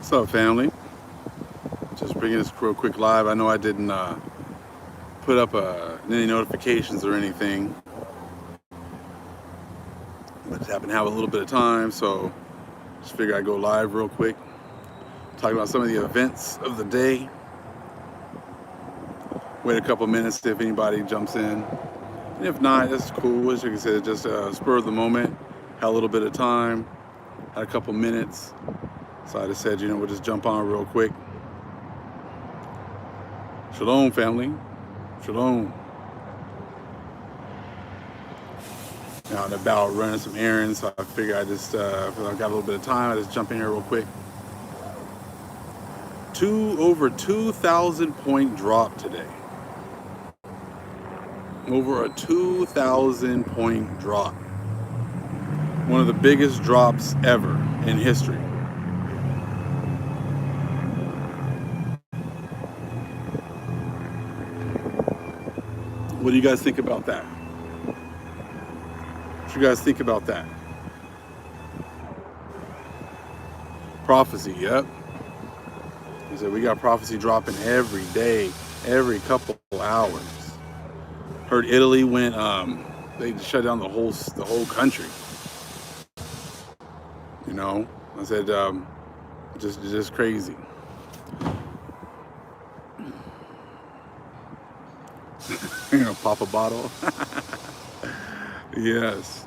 What's up, family? Just bringing this real quick live. I know I didn't put up any notifications or anything, but just happened to have a little bit of time, so just figured I'd go live real quick, talk about some of the events of the day. Wait a couple minutes if anybody jumps in, and if not, that's cool. As you can say, just spur of the moment. Had a little bit of time, had a couple minutes, so I just said, we'll just jump on real quick. Shalom, family. Shalom. Out and about running some errands, so I figured I just, if I got a little bit of time, I just jump in here real quick. Over 2,000 point drop today. Over a 2,000 point drop. One of the biggest drops ever in history. What do you guys think about that? What you guys think about that? Prophecy, yep. He said we got prophecy dropping every day, every couple hours. Heard Italy went, they shut down the whole country. I said, just crazy. Pop a bottle. Yes,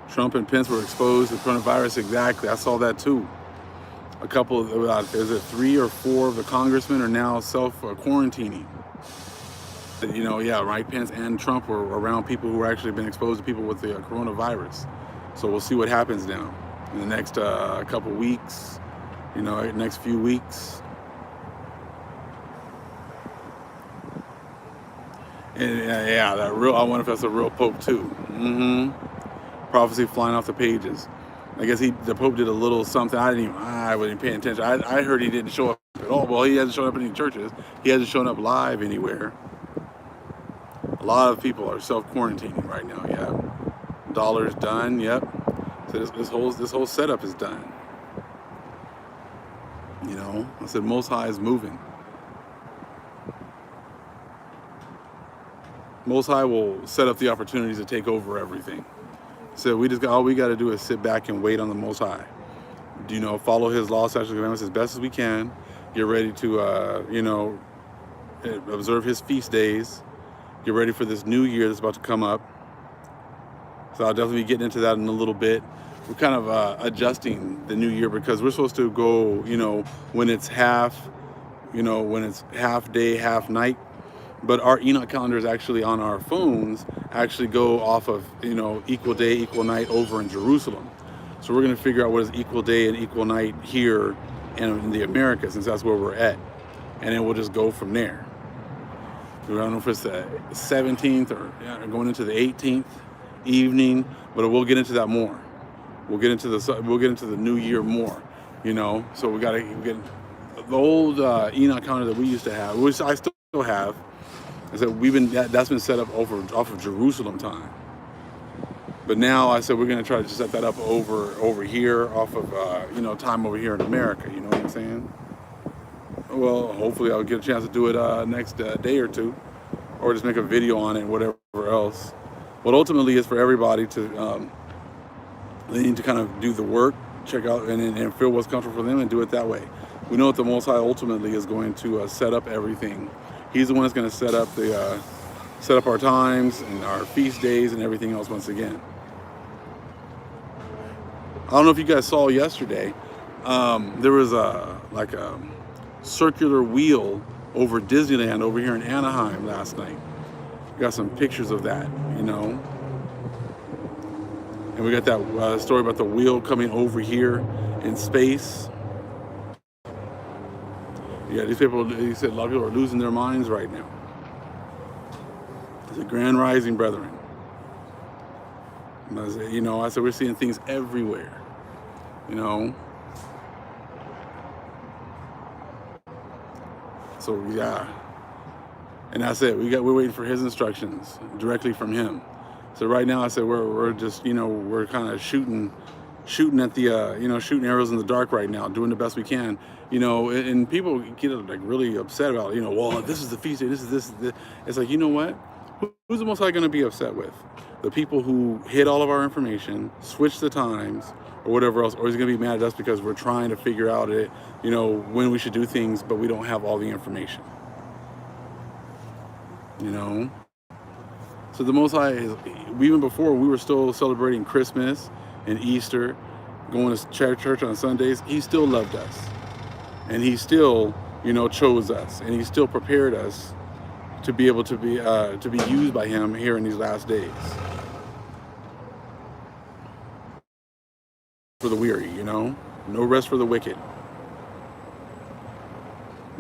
Trump and Pence were exposed to coronavirus. Exactly, I saw that too. A couple of, is it 3 or 4 of the congressmen are now self-quarantining. Right, Pence and Trump were around people who actually been exposed to people with the coronavirus. So we'll see what happens now in the next couple weeks, next few weeks. And I wonder if that's a real Pope too. Prophecy flying off the pages. I guess the Pope did a little something. I wasn't paying attention. I heard he didn't show up at all. Well, he hasn't shown up in any churches. He hasn't shown up live anywhere. A lot of people are self-quarantining right now. Yeah, dollar's done. Yep. So this whole setup is done. I said Most High is moving. Most High will set up the opportunities to take over everything. So all we got to do is sit back and wait on the Most High. Follow His law, statutes, and commandments as best as we can. Get ready to, observe His feast days. Get ready for this new year that's about to come up. So I'll definitely be getting into that in a little bit. We're kind of adjusting the new year because we're supposed to go, when it's half day, half night. But our Enoch calendars actually on our phones actually go off of, equal day, equal night over in Jerusalem. So we're going to figure out what is equal day and equal night here in the Americas, since that's where we're at. And then we'll just go from there. I don't know if it's the 17th or going into the 18th evening, but we'll get into that more. We'll get into the new year more, So we got to get the old Enoch calendar that we used to have, which I still have. I said that's been set up off of Jerusalem time. But now I said we're going to try to set that up over here off of time over here in America. You know what I'm saying? Well, hopefully I'll get a chance to do it next day or two, or just make a video on it, whatever else. But ultimately, it's for everybody to they need to kind of do the work, check out and feel what's comfortable for them, and do it that way. We know that the Most High ultimately is going to set up everything. He's the one that's going to set up our times and our feast days and everything else once again. I don't know if you guys saw yesterday, there was a circular wheel over Disneyland over here in Anaheim last night. Got some pictures of that, And we got that story about the wheel coming over here in space. Yeah, these people, he said a lot of people are losing their minds right now. It's a grand rising, brethren. And I said we're seeing things everywhere, So yeah, and that's it. We're waiting for His instructions directly from Him. So right now, I said we're just we're kind of shooting shooting at the shooting arrows in the dark right now, doing the best we can, and people get like really upset about, well, this is the feast day, this. It's like, you know what, who's the Most High going to be upset with? The people who hid all of our information, switch the times, or whatever else, or is he going to be mad at us because we're trying to figure out when we should do things, but we don't have all the information? So the Most High even before we were still celebrating Christmas and Easter, going to church on Sundays, he still loved us, and he still, chose us, and he still prepared us to be able to be used by him here in these last days. For the weary, no rest for the wicked.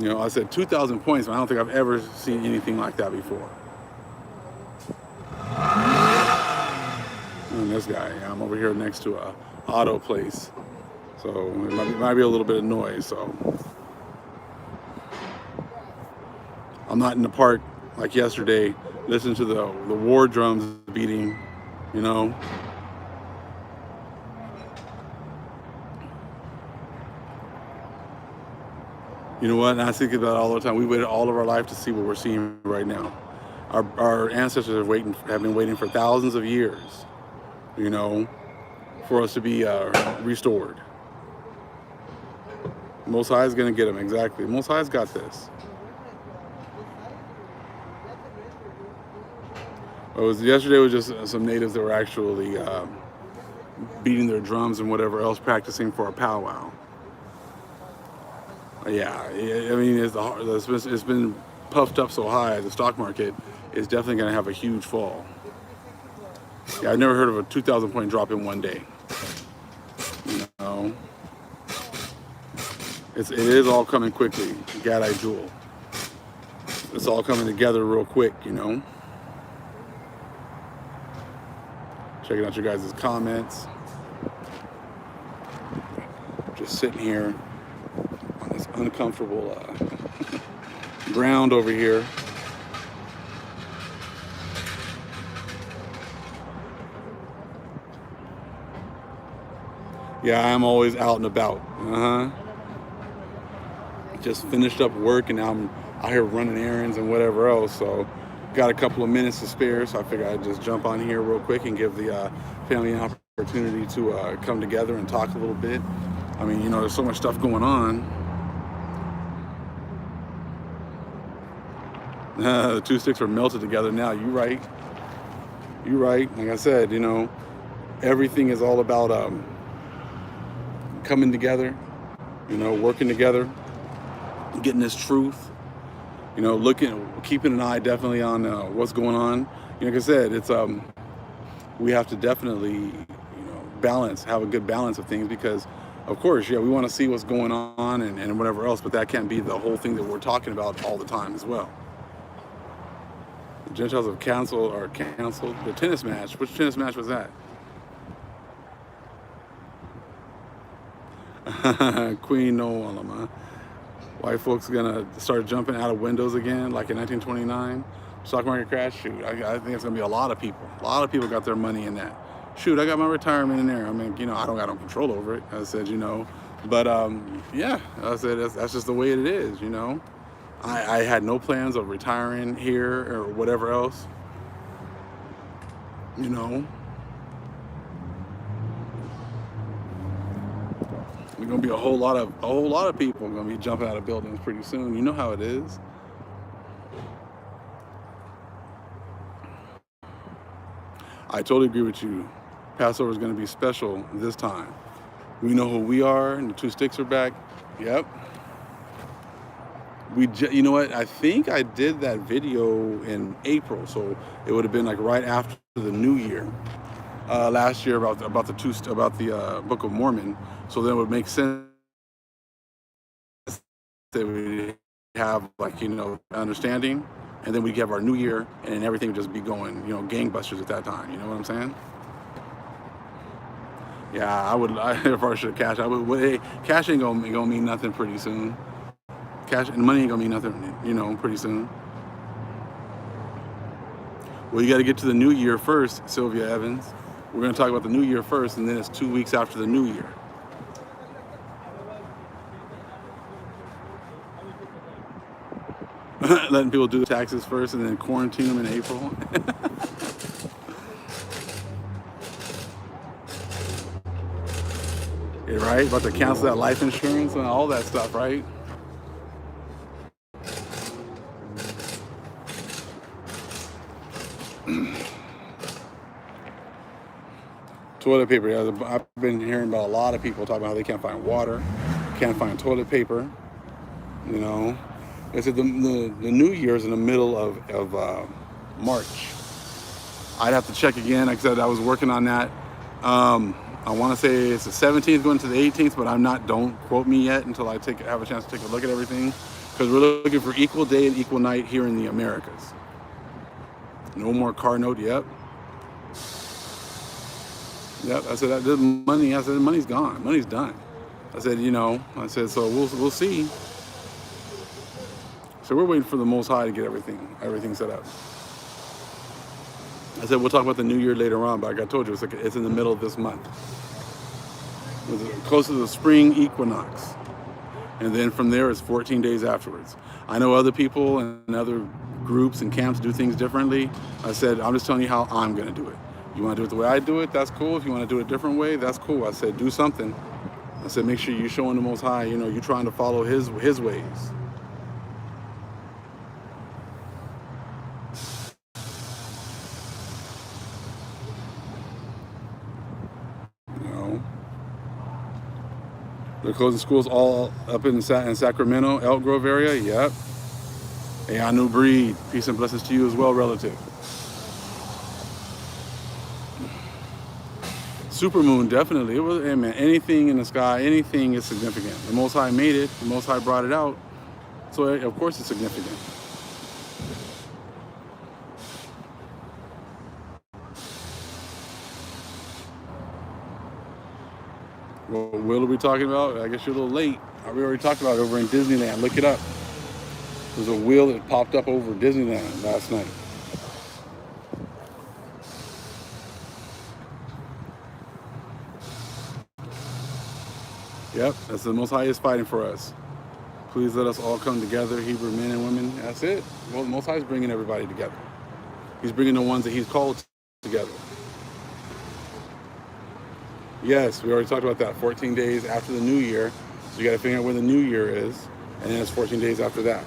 I said 2,000 points, but I don't think I've ever seen anything like that before. And this guy, I'm over here next to a auto place, so it might be a little bit of noise. So I'm not in the park like yesterday, listening to the war drums beating, You know what? And I think about it all the time. We waited all of our life to see what we're seeing right now. Our ancestors have been waiting for thousands of years, for us to be restored. Most High is going to get them, exactly. Most High's got this. Yesterday was just some natives that were actually beating their drums and whatever else, practicing for a powwow. Yeah, I mean, it's been puffed up so high, the stock market is definitely going to have a huge fall. Yeah, I've never heard of a 2,000 point drop in one day. It is all coming quickly, Gadai Jewel. It's all coming together real quick, Checking out your guys' comments. Just sitting here on this uncomfortable ground over here. Yeah, I'm always out and about. Just finished up work and now I'm out here running errands and whatever else. So got a couple of minutes to spare, so I figured I'd just jump on here real quick and give the family an opportunity to come together and talk a little bit. I mean, there's so much stuff going on. The two sticks are melted together now. You're right. Like I said, everything is all about coming together, working together, getting this truth, keeping an eye definitely on what's going on. Like I said, it's we have to definitely have a good balance of things, because of course, we want to see what's going on and whatever else, but that can't be the whole thing that we're talking about all the time as well. The Gentiles have canceled the tennis match. Which tennis match was that? Queen No Alama. White folks gonna start jumping out of windows again, like in 1929 stock market crash. Shoot, I think it's gonna be a lot of people. A lot of people got their money in that. Shoot, I got my retirement in there. I mean, I don't got no control over it. I said, but yeah, I said that's just the way it is. I had no plans of retiring here or whatever else. There's gonna be a whole lot of people gonna be jumping out of buildings pretty soon. You know how it is. I totally agree with you. Passover is gonna be special this time. We know who we are, and the two sticks are back. Yep. You know what? I think I did that video in April, so it would have been like right after the New Year. Last year about the Book of Mormon, so then it would make sense that we have understanding, and then we have our New Year, and then everything would just be going gangbusters at that time. You know what I'm saying? Yeah, if I should cash, cash ain't gonna mean nothing pretty soon. Cash and money ain't gonna mean nothing, pretty soon. Well, you got to get to the New Year first, Sylvia Evans. We're going to talk about the new year first, and then it's 2 weeks after the new year. Letting people do the taxes first and then quarantine them in April. Yeah, right? About to cancel that life insurance and all that stuff, right? Toilet paper. Yeah, I've been hearing about a lot of people talking about how they can't find water, can't find toilet paper. You know, they said the New Year is in the middle of March. I'd have to check again. Like I said, I was working on that. I want to say it's the 17th going to the 18th, but I'm not. Don't quote me yet until I have a chance to take a look at everything, because we're looking for equal day and equal night here in the Americas. No more car note. Yep. I said the money. I said the money's gone. Money's done. I said, I said, so we'll see. So we're waiting for the Most High to get everything set up. I said we'll talk about the new year later on, but like I told you, it's in the middle of this month. It's close to the spring equinox. And then from there, it's 14 days afterwards. I know other people and other groups and camps do things differently. I said, I'm just telling you how I'm going to do it. You want to do it the way I do it, that's cool. If you want to do it a different way, that's cool. I said, do something. I said, make sure you're showing the Most High, you're trying to follow his ways. They're closing schools all up in Sacramento, Elk Grove area. Yep. Hey, I New Breed. Peace and blessings to you as well, relative. Supermoon, definitely. It was, hey man, anything in the sky, anything is significant. The Most High made it. The Most High brought it out. So of course it's significant. What wheel are we talking about? I guess you're a little late. We already talked about it over in Disneyland. Look it up. There's a wheel that popped up over Disneyland last night. Yep, that's the Most High is fighting for us. Please let us all come together, Hebrew men and women. That's it. Well, the Most High is bringing everybody together. He's bringing the ones that he's called together. Yes, we already talked about that. 14 days after the new year. So you got to figure out where the new year is. And then it's 14 days after that.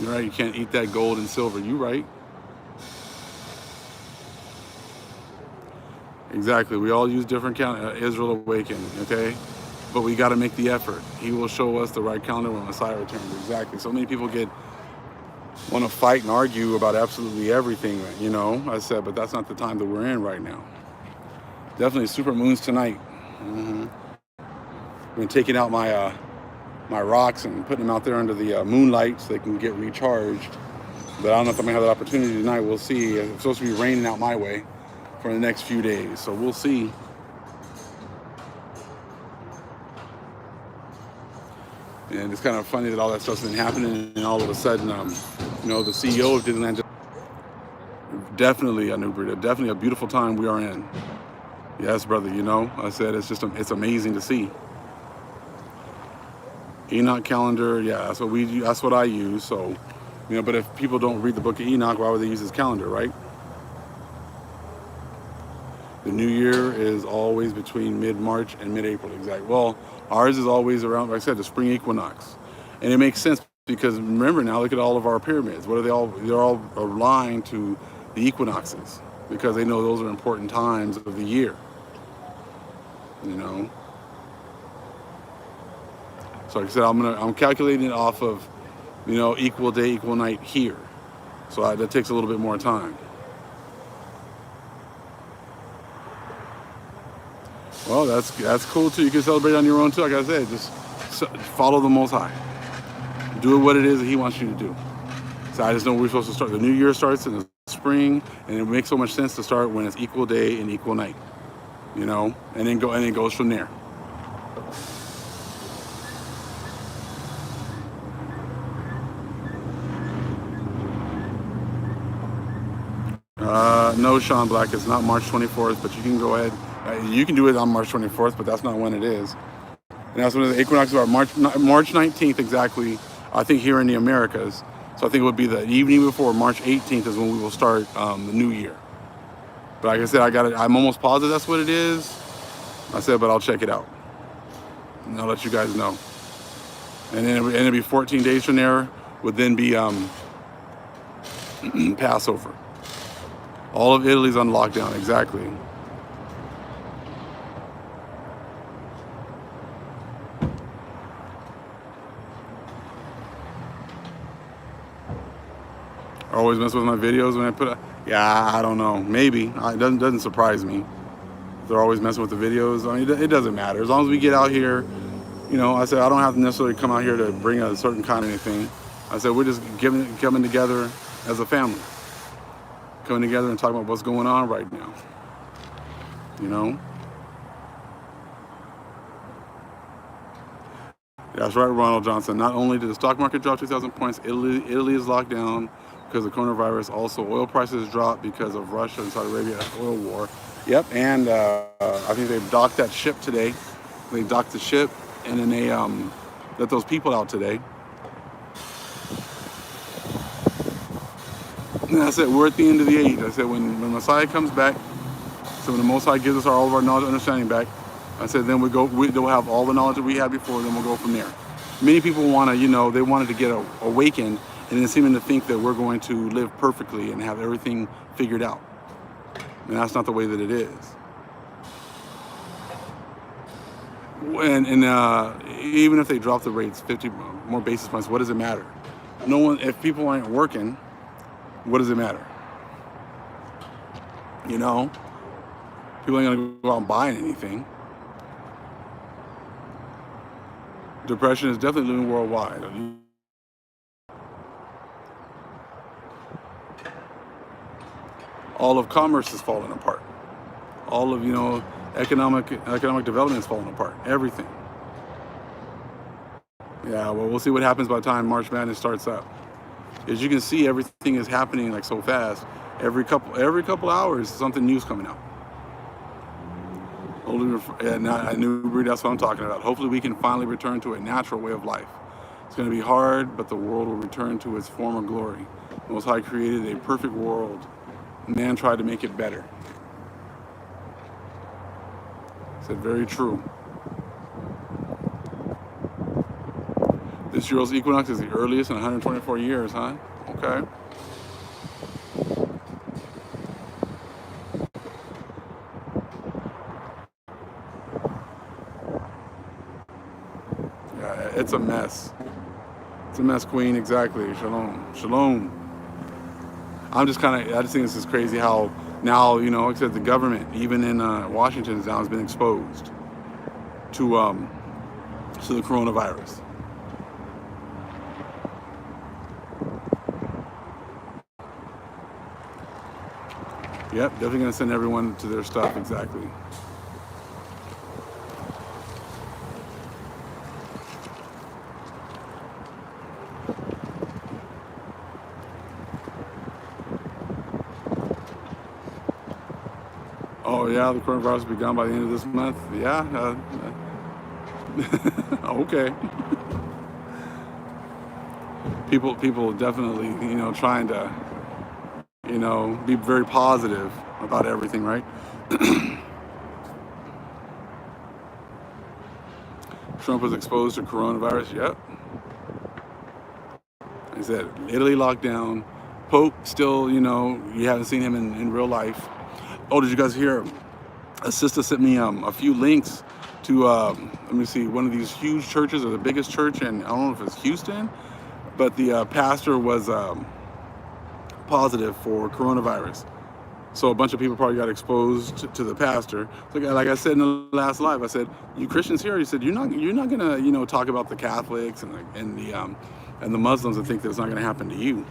You're right, you can't eat that gold and silver. You're right. Exactly. We all use different calendar. Israel awakened, okay? But we got to make the effort. He will show us the right calendar when Messiah returns. Exactly. So many people want to fight and argue about absolutely everything, I said, but that's not the time that we're in right now. Definitely super moons tonight. I've been taking out my rocks and putting them out there under the moonlight so they can get recharged. But I don't know if I'm going to have that opportunity tonight. We'll see. It's supposed to be raining out my way for the next few days, so we'll see. And it's kind of funny that all that stuff's been happening, and all of a sudden, the CEO of Disneyland, definitely a new breed, definitely a beautiful time we are in. Yes, brother, I said it's amazing to see. Enoch calendar, yeah, that's what I use. So, but if people don't read the book of Enoch, why would they use his calendar, right? The new year is always between mid-March and mid-April, exactly. Well, ours is always around, like I said, the spring equinox. And it makes sense because remember now, look at all of our pyramids. What are they all? They're all aligned to the equinoxes because they know those are important times of the year. So like I said, I'm calculating it off of, equal day, equal night here. So that takes a little bit more time. Well, that's cool too. You can celebrate on your own too. Like I said, just follow the Most High. Do what it is that He wants you to do. So I just know we're supposed to start. The new year starts in the spring, and it makes so much sense to start when it's equal day and equal night. you know, and then it goes from there. No, Sean Black, it's not March 24th, but you can go ahead. You can do it on March 24th, but that's not when it is. And that's when the equinox are March 19th exactly, I think, here in the Americas. So I think it would be the evening before March 18th is when we will start the new year. But like I said, I'm almost positive that's what it is. I said, but I'll check it out. And I'll let you guys know. And then it'll be 14 days from there, would then be Passover. All of Italy's on lockdown, exactly. I always mess with my videos when I put yeah, I don't know, maybe. It doesn't surprise me. They're always messing with the videos. I mean, it doesn't matter. As long as we get out here, you know, I said, I don't have to necessarily come out here to bring a certain kind of anything. I said, we're just coming together as a family. Coming together and talking about what's going on right now. You know? That's right, Ronald Johnson. Not only did the stock market drop 2,000 points, Italy is locked down because of coronavirus. Also, oil prices dropped because of Russia and Saudi Arabia oil war. Yep, and I think they docked that ship today. They docked the ship, and then they let those people out today. And I said, we're at the end of the age. I said, when Messiah comes back, so when the Most High gives us all of our knowledge and understanding back, I said, then they'll have all the knowledge that we had before, then we'll go from there. Many people want to, you know, they wanted to get awakened, and then seeming to think that we're going to live perfectly and have everything figured out. And that's not the way that it is. And even if they drop the rates 50 more basis points, what does it matter? No one, if people aren't working, what does it matter? You know, people ain't gonna go out and buy anything. Depression is definitely living worldwide. All of commerce is falling apart. All of, you know, economic development is falling apart. Everything. Yeah, well, we'll see what happens by the time March Madness starts up. As you can see, everything is happening like so fast. Every couple hours, something new's coming out. And I knew that's what I'm talking about. Hopefully, we can finally return to a natural way of life. It's going to be hard, but the world will return to its former glory. The Most High created a perfect world. Man tried to make it better. Said very true. This year's equinox is the earliest in 124 years, huh? Okay. Yeah, it's a mess. It's a mess, Queen, exactly. Shalom. Shalom. I just think this is crazy how now, you know, except the government, even in Washington now, has been exposed to the coronavirus. Yep, definitely going to send everyone to their stuff, exactly. Oh yeah, the coronavirus will be gone by the end of this month. Yeah. Okay. People definitely, you know, trying to, you know, be very positive about everything, right? Trump was exposed to coronavirus. Yep. He said Italy locked down. Pope still, you know, you haven't seen him in real life. Oh, did you guys hear? A sister sent me a few links to, let me see, one of these huge churches, or the biggest church in, I don't know if it's Houston, but the pastor was positive for coronavirus. So a bunch of people probably got exposed to the pastor. So like I said in the last live, I said, you Christians here, he said, you're not gonna, you know, talk about the Catholics and the Muslims and think that it's not gonna happen to you.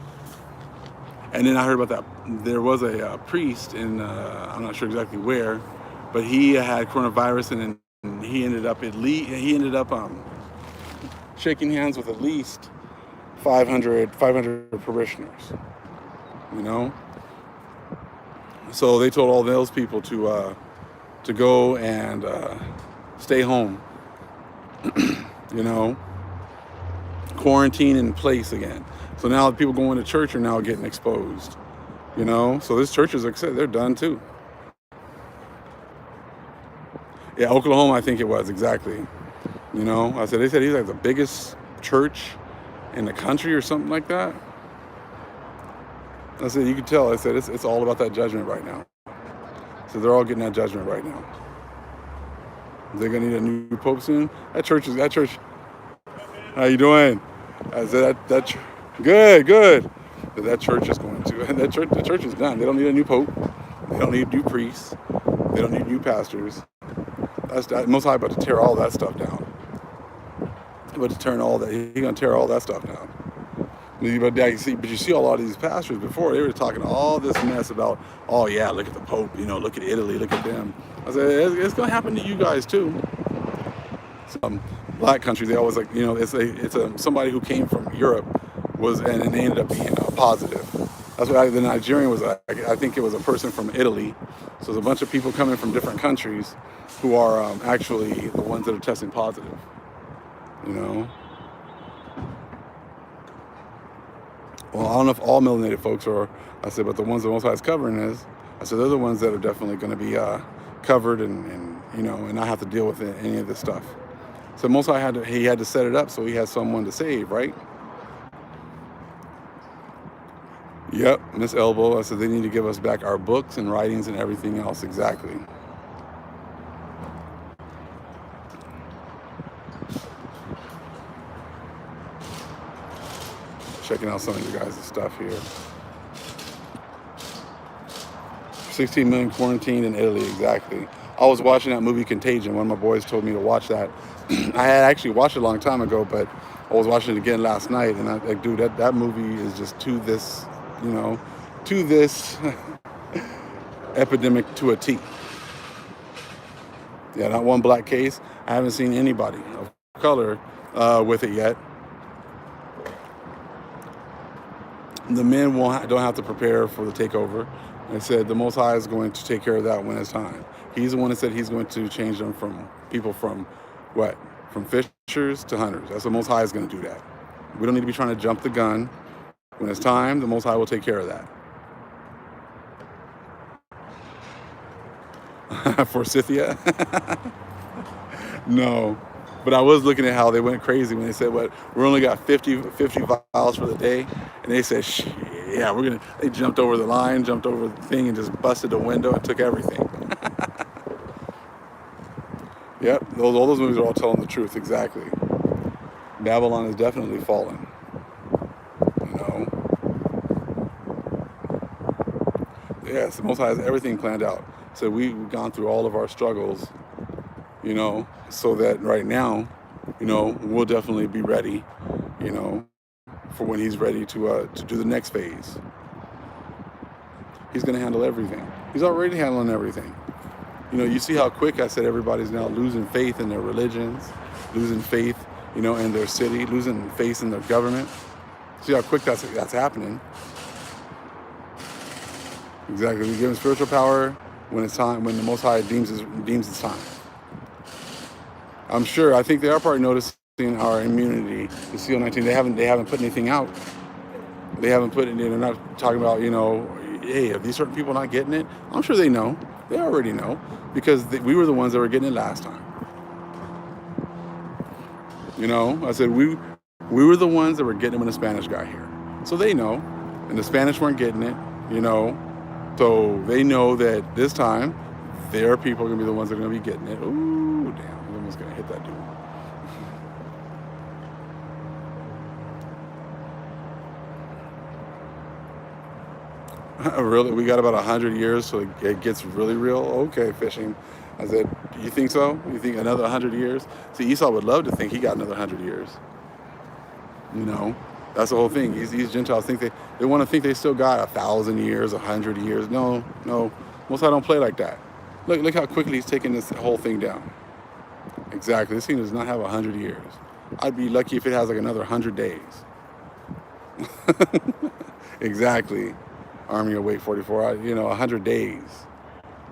And then I heard about that. There was a priest in, I'm not sure exactly where, but he had coronavirus, and he ended up shaking hands with at least 500 parishioners. You know, so they told all those people to go and stay home. You know, quarantine in place again. So now the people going to church are now getting exposed. You know, so this churches, like I said, they're done too. Yeah, Oklahoma, I think it was, exactly. You know, they said he's like the biggest church in the country or something like that. I said, you can tell. I said, it's all about that judgment right now. So they're all getting that judgment right now. They're gonna need a new pope soon. That church. How you doing? I said good. That church is going to. The church is done. They don't need a new pope. They don't need new priests. They don't need new pastors. That's Most High about to tear all that stuff down. He's going to tear all that stuff down. But you see a lot of these pastors before, they were talking all this mess about, oh yeah, look at the Pope, look at Italy, look at them. I said, it's going to happen to you guys too. Some black countries, they always it's somebody who came from Europe and they ended up being positive. That's why the Nigerian was, I think it was a person from Italy. So there's a bunch of people coming from different countries who are actually the ones that are testing positive, Well, I don't know if all melanated folks are, but the ones that Most High is covering they're the ones that are definitely going to be covered and not have to deal with any of this stuff. So Most High had to set it up so he has someone to save, right? Yep, Miss Elbow. I said they need to give us back our books and writings and everything else, exactly. Checking out some of you guys' stuff here. 16 million quarantined in Italy, exactly. I was watching that movie Contagion. One of my boys told me to watch that. I had actually watched it a long time ago, but I was watching it again last night, and that movie is just to this epidemic to a T. Yeah, not one black case. I haven't seen anybody of color with it yet. The men don't have to prepare for the takeover. They said the Most High is going to take care of that when it's time. He's the one that said he's going to change them from people from fishers to hunters. That's the Most High is going to do that. We don't need to be trying to jump the gun. When it's time, the Most High will take care of that. Forsythia? No. But I was looking at how they went crazy when they said, we only got 50 vials for the day. And they said, yeah, they jumped over the line, jumped over the thing, and just busted the window and took everything. Yep, all those movies are all telling the truth, exactly. Babylon is definitely fallen. Yes, the Most High has everything planned out. So we've gone through all of our struggles, so that right now, we'll definitely be ready, for when he's ready to do the next phase. He's going to handle everything. He's already handling everything. You see how quick I said everybody's now losing faith in their religions, losing faith, in their city, losing faith in their government. See how quick that's happening. Exactly. We give him spiritual power when it's time, when the Most High deems it's time. I'm sure. I think they are probably noticing our immunity to CO-19. They haven't put anything out. They haven't put it. They're not talking about hey, are these certain people not getting it? I'm sure they know. They already know because we were the ones that were getting it last time. I said we were the ones that were getting it when the Spanish got here, so they know, and the Spanish weren't getting it. So they know that this time, their people are going to be the ones that are going to be getting it. Ooh, damn, I'm almost going to hit that dude. Really? We got about 100 years till it gets really real? Okay, fishing. I said, you think so? You think another 100 years? See, Esau would love to think he got another 100 years. That's the whole thing. These Gentiles think they want to think they still got 1,000 years, 100 years. No. Most High don't play like that. Look how quickly he's taking this whole thing down. Exactly. This thing does not have 100 years. I'd be lucky if it has like another 100 days. Exactly. Army Await 44. 100 days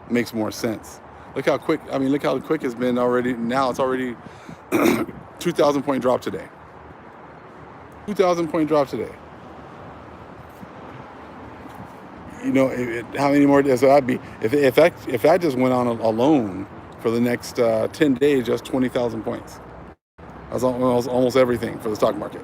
makes more sense. Look how quick. I mean, look how quick it's been already. Now it's already 2,000 point drop today. 2,000 point drop today. How many more days? So that'd be if that just went on alone for the next 10 days, just 20,000 points. That's almost everything for the stock market.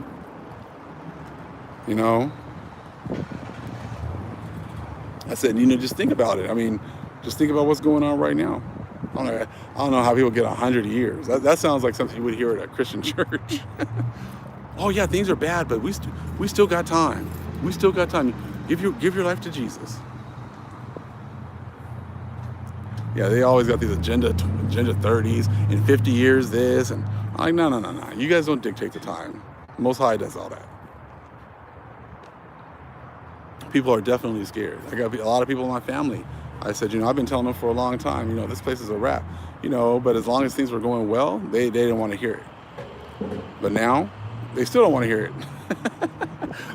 I said, just think about it. I mean, just think about what's going on right now. I don't know how people get 100 years. That sounds like something you would hear at a Christian church. Oh yeah, things are bad, but we still got time. We still got time. Give your life to Jesus. Yeah, they always got these agenda 30s in 50 years this, and I'm like, no. You guys don't dictate the time. Most High does all that. People are definitely scared. I got a lot of people in my family. I said, I've been telling them for a long time, this place is a wrap, but as long as things were going well, they didn't want to hear it. But now, they still don't want to hear it.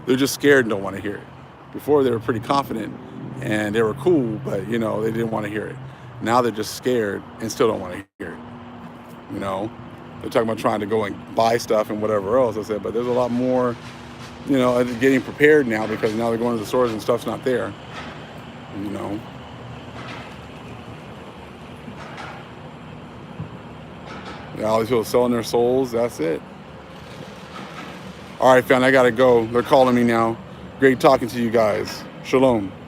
They're just scared and don't want to hear it. Before, they were pretty confident and they were cool, but, they didn't want to hear it. Now they're just scared and still don't want to hear it. They're talking about trying to go and buy stuff and whatever else. I said, but there's a lot more, getting prepared now because now they're going to the stores and stuff's not there. All these people selling their souls, that's it. All right, fam, I gotta go. They're calling me now. Great talking to you guys. Shalom.